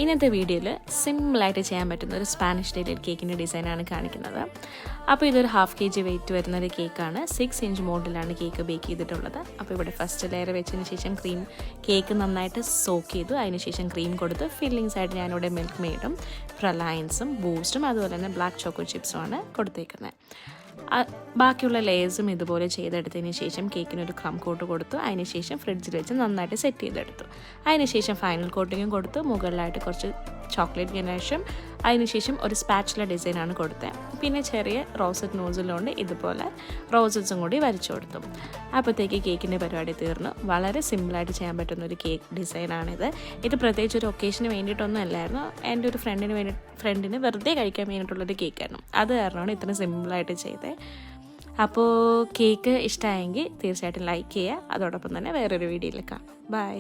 ഇന്നത്തെ വീഡിയോയിൽ സിമ്പിളായിട്ട് ചെയ്യാൻ പറ്റുന്ന ഒരു സ്പാനിഷ് ഡിലൈറ്റ് കേക്കിൻ്റെ ഡിസൈനാണ് കാണിക്കുന്നത്. അപ്പോൾ ഇതൊരു 1/2 kg വെയിറ്റ് വരുന്നൊരു കേക്കാണ്. 6 ഇഞ്ച് മോഡിലാണ് കേക്ക് ബേക്ക് ചെയ്തിട്ടുള്ളത്. അപ്പോൾ ഇവിടെ ഫസ്റ്റ് ലെയർ വെച്ചതിന് ശേഷം കേക്ക് നന്നായിട്ട് സോക്ക് ചെയ്തു. അതിനുശേഷം ക്രീം കൊടുത്ത് ഫില്ലിങ്സ് ആയിട്ട് ഞാനിവിടെ മിൽക്ക് മെയ്ഡും പ്രലയൻസും ബൂസ്റ്റും അതുപോലെ തന്നെ ബ്ലാക്ക് ചോക്കോ ചിപ്സുമാണ് കൊടുത്തേക്കുന്നത്. ബാക്കിയുള്ള ലേയേഴ്സും ഇതുപോലെ ചെയ്തെടുത്തതിന് ശേഷം കേക്കിനൊരു ക്രം കോട്ട് കൊടുത്തു. അതിനുശേഷം ഫ്രിഡ്ജിൽ വെച്ച് നന്നായിട്ട് സെറ്റ് ചെയ്തെടുത്തു. അതിനുശേഷം ഫൈനൽ കോട്ടിങ്ങും കൊടുത്തു. മുകളിലായിട്ട് കുറച്ച് ചോക്ലേറ്റ് ഗനാഷും അതിനുശേഷം ഒരു സ്പാച്ചുല ഡിസൈനാണ് കൊടുത്തത്. പിന്നെ ചെറിയ റോസറ്റ് നോസിലുകൊണ്ട് ഇതുപോലെ റോസറ്റ്സും കൂടി വരച്ചു കൊടുത്തു. അപ്പോഴത്തേക്ക് കേക്കിൻ്റെ പരിപാടി തീർന്നു. വളരെ സിമ്പിളായിട്ട് ചെയ്യാൻ പറ്റുന്ന ഒരു കേക്ക് ഡിസൈനാണിത്. ഇത് പ്രത്യേകിച്ച് ഒരു ഒക്കേഷന് വേണ്ടിയിട്ടൊന്നും അല്ലായിരുന്നു. എൻ്റെ ഒരു ഫ്രണ്ടിന് വെറുതെ കഴിക്കാൻ വേണ്ടിയിട്ടുള്ളൊരു കേക്കായിരുന്നു. അത് കാരണമാണ് ഇത്ര സിമ്പിളായിട്ട് ചെയ്തത്. അപ്പോൾ കേക്ക് ഇഷ്ടമായെങ്കിൽ തീർച്ചയായിട്ടും ലൈക്ക് ചെയ്യുക. അതോടൊപ്പം തന്നെ വേറൊരു വീഡിയോയിൽ കാണാം. ബൈ.